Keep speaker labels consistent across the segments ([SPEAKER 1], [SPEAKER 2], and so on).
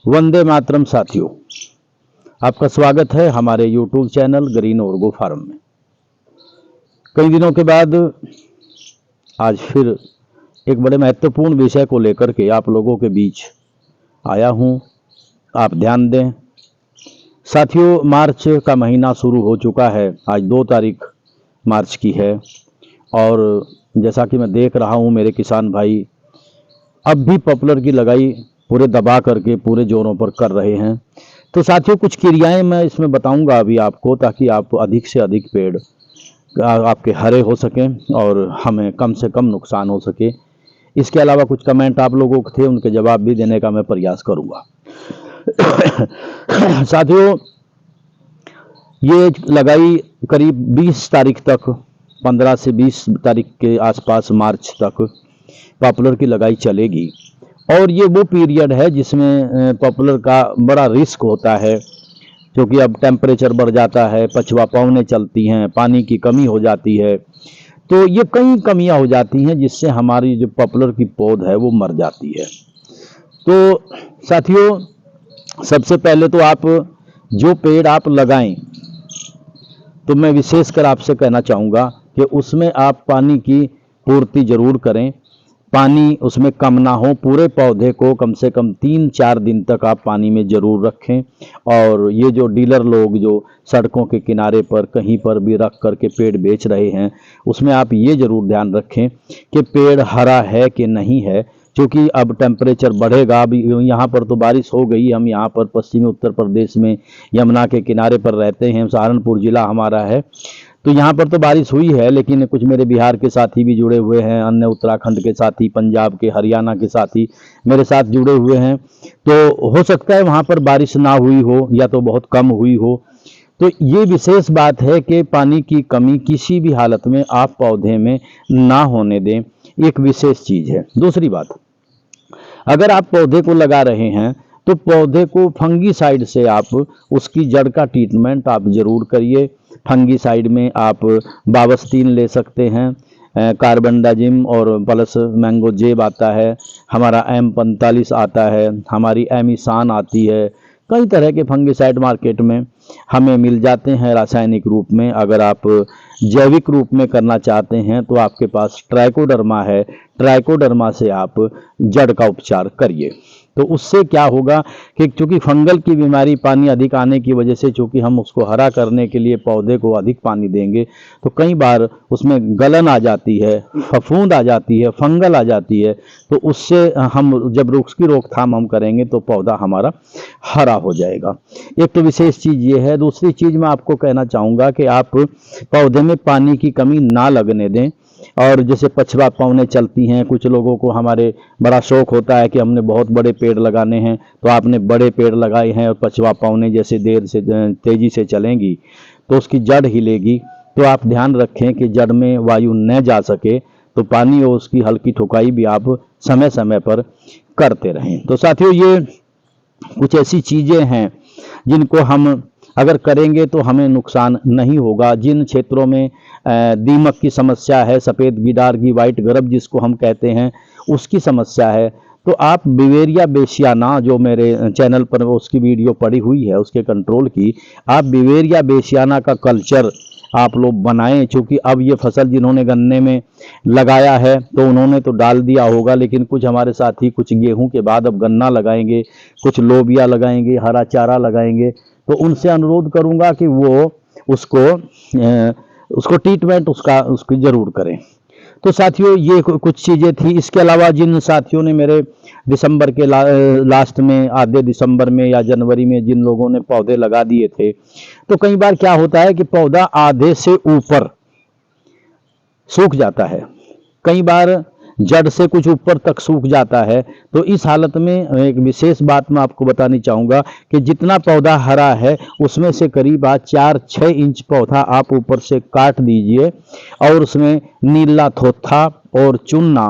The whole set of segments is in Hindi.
[SPEAKER 1] वंदे मातरम साथियों, आपका स्वागत है हमारे YouTube चैनल ग्रीन ऑर्गो फार्म में। कई दिनों के बाद आज फिर एक बड़े महत्वपूर्ण विषय को लेकर के आप लोगों के बीच आया हूं। आप ध्यान दें साथियों, मार्च का महीना शुरू हो चुका है। आज 2 तारीख मार्च की है और जैसा कि मैं देख रहा हूं मेरे किसान भाई अब भी पॉपुलर की लगाई पूरे दबा करके पूरे जोरों पर कर रहे हैं। तो साथियों, कुछ क्रियाएं मैं इसमें बताऊंगा अभी आपको, ताकि आप अधिक से अधिक पेड़ आपके हरे हो सकें और हमें कम से कम नुकसान हो सके। इसके अलावा कुछ कमेंट आप लोगों के थे, उनके जवाब भी देने का मैं प्रयास करूंगा। साथियों, ये लगाई करीब 20 तारीख तक, 15 से 20 तारीख के आसपास मार्च तक पॉपुलर की लगाई चलेगी। और ये वो पीरियड है जिसमें पॉपुलर का बड़ा रिस्क होता है, क्योंकि अब टेम्परेचर बढ़ जाता है, पछवा पवनें चलती हैं, पानी की कमी हो जाती है। तो ये कई कमियां हो जाती हैं जिससे हमारी जो पॉपुलर की पौध है वो मर जाती है। तो साथियों, सबसे पहले तो आप जो पेड़ आप लगाएं, तो मैं विशेषकर आपसे कहना चाहूँगा कि उसमें आप पानी की पूर्ति जरूर करें। पानी उसमें कम ना हो, पूरे पौधे को कम से कम 3-4 दिन तक आप पानी में ज़रूर रखें। और ये जो डीलर लोग जो सड़कों के किनारे पर कहीं पर भी रख करके पेड़ बेच रहे हैं, उसमें आप ये ज़रूर ध्यान रखें कि पेड़ हरा है कि नहीं है, क्योंकि अब टेम्परेचर बढ़ेगा। अब यहाँ पर तो बारिश हो गई, हम यहाँ पर पश्चिमी उत्तर प्रदेश में यमुना के किनारे पर रहते हैं, सहारनपुर ज़िला हमारा है। तो यहाँ पर तो बारिश हुई है, लेकिन कुछ मेरे बिहार के साथी भी जुड़े हुए हैं, अन्य उत्तराखंड के साथी, पंजाब के, हरियाणा के साथी मेरे साथ जुड़े हुए हैं। तो हो सकता है वहाँ पर बारिश ना हुई हो या तो बहुत कम हुई हो। तो ये विशेष बात है कि पानी की कमी किसी भी हालत में आप पौधे में ना होने दें, एक विशेष चीज़ है। दूसरी बात, अगर आप पौधे को लगा रहे हैं तो पौधे को फंगीसाइड से आप उसकी जड़ का ट्रीटमेंट आप जरूर करिए। फंगीसाइड में आप बावस्तीन ले सकते हैं, कार्बेंडाजिम और प्लस मैंगो जेब आता है, हमारा M45 आता है, हमारी एमिसान आती है। कई तरह के फंगीसाइड मार्केट में हमें मिल जाते हैं रासायनिक रूप में। अगर आप जैविक रूप में करना चाहते हैं तो आपके पास ट्राइकोडर्मा है, ट्राइकोडर्मा से आप जड़ का उपचार करिए। तो उससे क्या होगा कि चूंकि फंगल की बीमारी पानी अधिक आने की वजह से, चूंकि हम उसको हरा करने के लिए पौधे को अधिक पानी देंगे, तो कई बार उसमें गलन आ जाती है, फफूंद आ जाती है, फंगल आ जाती है। तो उससे हम जब उसकी रोकथाम हम करेंगे तो पौधा हमारा हरा हो जाएगा। एक तो विशेष चीज़ ये है। दूसरी चीज़ मैं आपको कहना चाहूँगा कि आप पौधे में पानी की कमी ना लगने दें। और जैसे पछवा पवनें चलती हैं, कुछ लोगों को हमारे बड़ा शौक होता है कि हमने बहुत बड़े पेड़ लगाने हैं, तो आपने बड़े पेड़ लगाए हैं और पछवा पवनें जैसे देर से तेज़ी से चलेंगी तो उसकी जड़ हिलेगी। तो आप ध्यान रखें कि जड़ में वायु न जा सके, तो पानी और उसकी हल्की ठुकाई भी आप समय समय पर करते रहें। तो साथियों, ये कुछ ऐसी चीज़ें हैं जिनको हम अगर करेंगे तो हमें नुकसान नहीं होगा। जिन क्षेत्रों में दीमक की समस्या है, सफ़ेद गिडार की, वाइट गरब जिसको हम कहते हैं, उसकी समस्या है, तो आप बिवेरिया बेसियाना, जो मेरे चैनल पर उसकी वीडियो पड़ी हुई है उसके कंट्रोल की, आप बिवेरिया बेसियाना का कल्चर आप लोग बनाएं। चूँकि अब ये फसल जिन्होंने गन्ने में लगाया है तो उन्होंने तो डाल दिया होगा, लेकिन कुछ हमारे साथी कुछ गेहूं के बाद अब गन्ना लगाएंगे, कुछ लोबिया लगाएंगे, हरा चारा लगाएंगे। तो उनसे अनुरोध करूंगा कि वो उसको ट्रीटमेंट उसकी ज़रूर करें। तो साथियों, ये कुछ चीज़ें थी। इसके अलावा जिन साथियों ने मेरे दिसंबर के लास्ट में, आधे दिसंबर में या जनवरी में जिन लोगों ने पौधे लगा दिए थे, तो कई बार क्या होता है कि पौधा आधे से ऊपर सूख जाता है, कई बार जड़ से कुछ ऊपर तक सूख जाता है। तो इस हालत में एक विशेष बात मैं आपको बतानी चाहूँगा कि जितना पौधा हरा है उसमें से करीब 4-6 इंच पौधा आप ऊपर से काट दीजिए और उसमें नीला थोथा और चुनना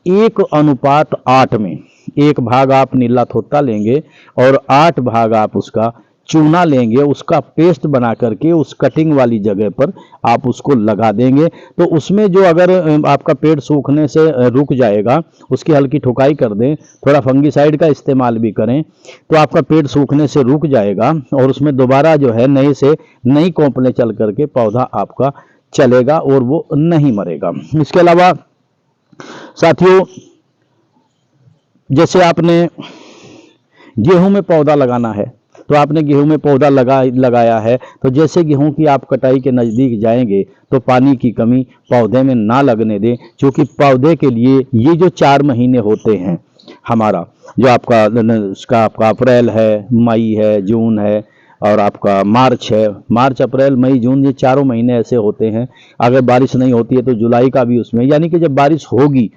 [SPEAKER 1] 1:8 में, 1 भाग आप नीला थोथा लेंगे और 8 भाग आप उसका चूना लेंगे, उसका पेस्ट बना करके उस कटिंग वाली जगह पर आप उसको लगा देंगे, तो उसमें जो अगर आपका पेड़ सूखने से रुक जाएगा, उसकी हल्की ठुकाई कर दें, थोड़ा फंगीसाइड का इस्तेमाल भी करें, तो आपका पेड़ सूखने से रुक जाएगा और उसमें दोबारा जो है नए से नई कोंपलें चल करके पौधा आपका चलेगा और वो नहीं मरेगा। इसके अलावा साथियों, जैसे आपने गेहूं में पौधा लगाना है, तो आपने गेहूं में पौधा लगाया है, तो जैसे गेहूं की आप कटाई के नज़दीक जाएंगे तो पानी की कमी पौधे में ना लगने दें, क्योंकि पौधे के लिए ये जो 4 महीने होते हैं हमारा, जो आपका अप्रैल है, मई है, जून है और आपका मार्च है, मार्च अप्रैल मई जून, ये चारों महीने ऐसे होते हैं। अगर बारिश नहीं होती है तो जुलाई का भी उसमें, यानी कि जब बारिश होगी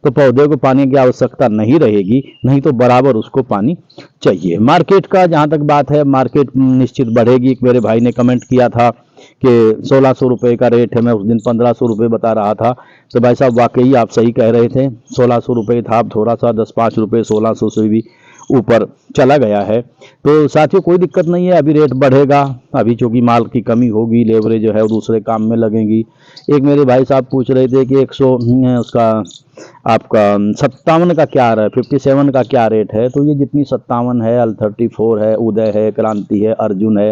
[SPEAKER 1] तो पौधे को पानी की आवश्यकता नहीं रहेगी, नहीं तो बराबर उसको पानी चाहिए। मार्केट का जहाँ तक बात है, मार्केट निश्चित बढ़ेगी। एक मेरे भाई ने कमेंट किया था कि 1600 रुपये का रेट है, मैं उस दिन 1500 रुपये बता रहा था, तो भाई साहब वाकई आप सही कह रहे थे, 1600 रुपये था, अब थोड़ा सा 10-5 रुपये 1600 से भी ऊपर चला गया है। तो साथियों कोई दिक्कत नहीं है, अभी रेट बढ़ेगा, अभी चूंकि माल की कमी होगी, लेबरें जो है वो दूसरे काम में लगेंगी। एक मेरे भाई साहब पूछ रहे थे कि 100 उसका आपका 57 का क्या है, 57 का क्या रेट है, तो ये जितनी 57 है, L34 है, उदय है, क्रांति है, अर्जुन है,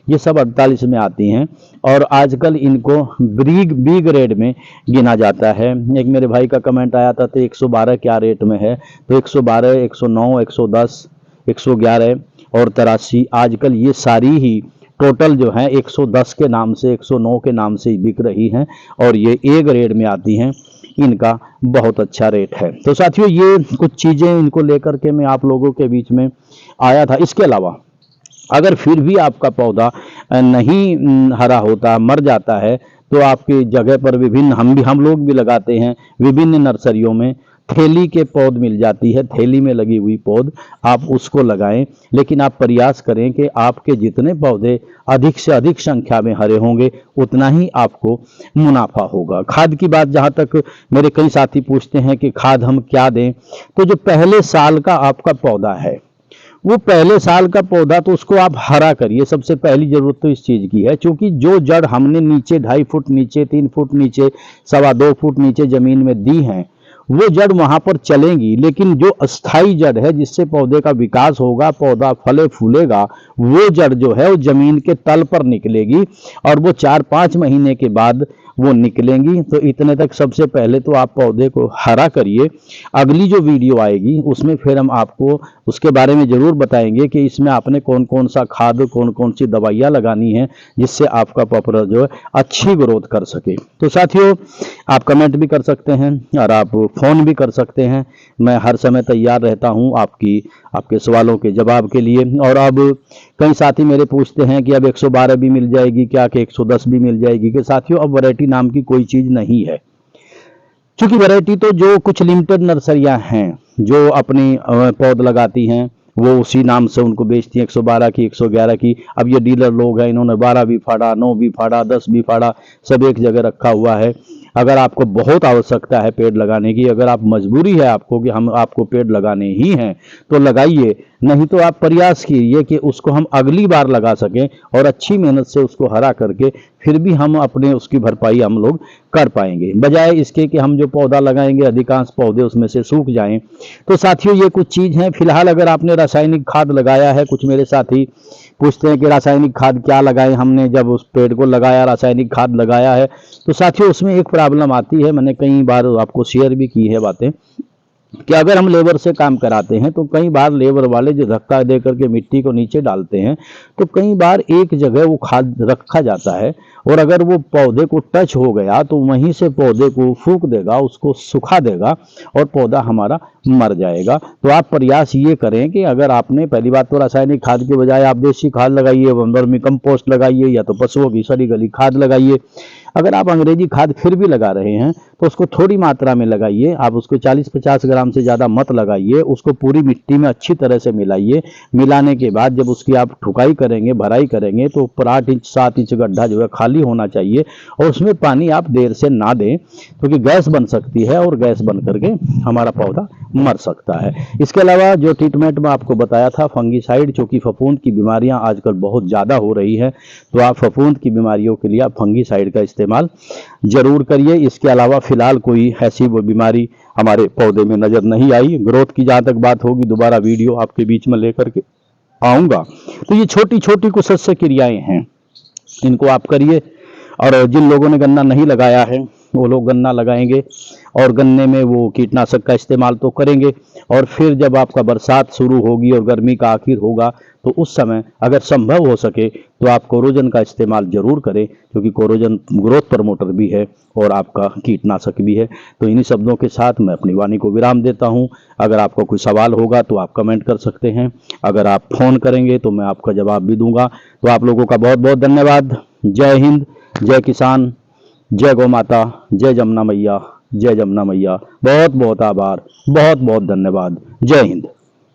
[SPEAKER 1] ये सब 48 में आती हैं और आजकल इनको बी ग्रेड में गिना जाता है। एक मेरे भाई का कमेंट आया था, तो 112 क्या रेट में है, तो 112, 109, 110, 111 और 83 आजकल ये सारी ही टोटल जो है 110 के नाम से, 109 के नाम से बिक रही हैं और ये ए ग्रेड में आती हैं, इनका बहुत अच्छा रेट है। तो साथियों ये कुछ चीज़ें इनको लेकर के मैं आप लोगों के बीच में आया था। इसके अलावा अगर फिर भी आपका पौधा नहीं हरा होता, मर जाता है, तो आपकी जगह पर विभिन्न हम लोग भी लगाते हैं, विभिन्न नर्सरियों में थैली के पौध मिल जाती है, थैली में लगी हुई पौध आप उसको लगाएं, लेकिन आप प्रयास करें कि आपके जितने पौधे अधिक से अधिक संख्या में हरे होंगे उतना ही आपको मुनाफा होगा। खाद की बात जहाँ तक मेरे कई साथी पूछते हैं कि खाद हम क्या दें, तो जो पहले साल का आपका पौधा है, वो पहले साल का पौधा तो उसको आप हरा करिए, सबसे पहली जरूरत तो इस चीज़ की है, क्योंकि जो जड़ हमने नीचे 2.5 फुट नीचे, 3 फुट नीचे, 2.25 फुट नीचे ज़मीन में दी हैं, वो जड़ वहां पर चलेंगी, लेकिन जो अस्थाई जड़ है जिससे पौधे का विकास होगा, पौधा फले फूलेगा, वो जड़ जो है वो जमीन के तल पर निकलेगी और वो 4-5 महीने के बाद वो निकलेंगी। तो इतने तक सबसे पहले तो आप पौधे को हरा करिए। अगली जो वीडियो आएगी उसमें फिर हम आपको उसके बारे में ज़रूर बताएंगे कि इसमें आपने कौन कौन सा खाद, कौन कौन सी दवाइयाँ लगानी है जिससे आपका पॉपुलर जो है अच्छी ग्रोथ कर सके। तो साथियों आप कमेंट भी कर सकते हैं और आप फ़ोन भी कर सकते हैं, मैं हर समय तैयार रहता हूं आपके सवालों के जवाब के लिए। और अब कई साथी मेरे पूछते हैं कि अब 112 भी मिल जाएगी क्या, कि 110 भी मिल जाएगी, कि साथियों अब वैरायटी नाम की कोई चीज़ नहीं है, क्योंकि वैरायटी तो जो कुछ लिमिटेड नर्सरियां हैं जो अपनी पौध लगाती हैं वो उसी नाम से उनको बेचती हैं, 112 की, 111 की। अब ये डीलर लोग हैं, इन्होंने 12 भी फाड़ा, 9 भी फाड़ा, 10 भी फाड़ा, सब एक जगह रखा हुआ है। अगर आपको बहुत आवश्यकता है पेड़ लगाने की, अगर आप मजबूरी है आपको कि हम आपको पेड़ लगाने ही हैं तो लगाइए, नहीं तो आप प्रयास कीजिए कि उसको हम अगली बार लगा सकें और अच्छी मेहनत से उसको हरा करके फिर भी हम अपने उसकी भरपाई हम लोग कर पाएंगे, बजाय इसके कि हम जो पौधा लगाएंगे अधिकांश पौधे उसमें से सूख जाएं। तो साथियों ये कुछ चीज़ हैं। फिलहाल अगर आपने रासायनिक खाद लगाया है, कुछ मेरे साथी पूछते हैं कि रासायनिक खाद क्या लगाएं, हमने जब उस पेड़ को लगाया रासायनिक खाद लगाया है, तो साथियों उसमें एक प्रॉब्लम आती है, मैंने कई बार आपको शेयर भी की है बातें, कि अगर हम लेबर से काम कराते हैं तो कई बार लेबर वाले जो धक्का दे करके मिट्टी को नीचे डालते हैं, तो कई बार एक जगह वो खाद रखा जाता है और अगर वो पौधे को टच हो गया तो वहीं से पौधे को फूंक देगा, उसको सुखा देगा और पौधा हमारा मर जाएगा। तो आप प्रयास ये करें कि अगर आपने पहली बात तो रासायनिक खाद के बजाय आप देसी खाद लगाइए, वर्मी कंपोस्ट लगाइए या तो पशुओं की सड़ी गली खाद लगाइए। अगर आप अंग्रेजी खाद फिर भी लगा रहे हैं तो उसको थोड़ी मात्रा में लगाइए, आप उसको 40-50 ग्राम से ज़्यादा मत लगाइए, उसको पूरी मिट्टी में अच्छी तरह से मिलाइए। मिलाने के बाद जब उसकी आप ठुकाई करेंगे, भराई करेंगे, तो ऊपर 8 इंच 7 इंच गड्ढा जो है खाली होना चाहिए और उसमें पानी आप देर से ना दें, क्योंकि गैस बन सकती है और गैस बन करके हमारा पौधा मर सकता है। इसके अलावा जो ट्रीटमेंट में आपको बताया था फंगीसाइड, चूंकि फफूंद की बीमारियां आजकल बहुत ज़्यादा हो रही हैं, तो आप फफूंद की बीमारियों के लिए आप फंगीसाइड का इस्तेमाल जरूर करिए। इसके अलावा फिलहाल कोई ऐसी वो बीमारी हमारे पौधे में नज़र नहीं आई। ग्रोथ की जहाँ तक बात होगी दोबारा वीडियो आपके बीच में लेकर के आऊँगा। तो ये छोटी छोटी कुछ सस्य क्रियाएँ हैं, इनको आप करिए। और जिन लोगों ने गन्ना नहीं लगाया है वो लोग गन्ना लगाएंगे और गन्ने में वो कीटनाशक का इस्तेमाल तो करेंगे। और फिर जब आपका बरसात शुरू होगी और गर्मी का आखिर होगा तो उस समय अगर संभव हो सके तो आप कोरोजन का इस्तेमाल जरूर करें, क्योंकि कोरोजन ग्रोथ प्रमोटर भी है और आपका कीटनाशक भी है। तो इन्हीं शब्दों के साथ मैं अपनी वाणी को विराम देता हूं। अगर आपको कोई सवाल होगा तो आप कमेंट कर सकते हैं, अगर आप फोन करेंगे तो मैं आपका जवाब भी दूंगा। तो आप लोगों का बहुत बहुत धन्यवाद। जय हिंद, जय किसान, जय गौ माता, जय जमुना मैया, जय जमुना मैया। बहुत बहुत आभार, बहुत बहुत धन्यवाद। जय हिंद।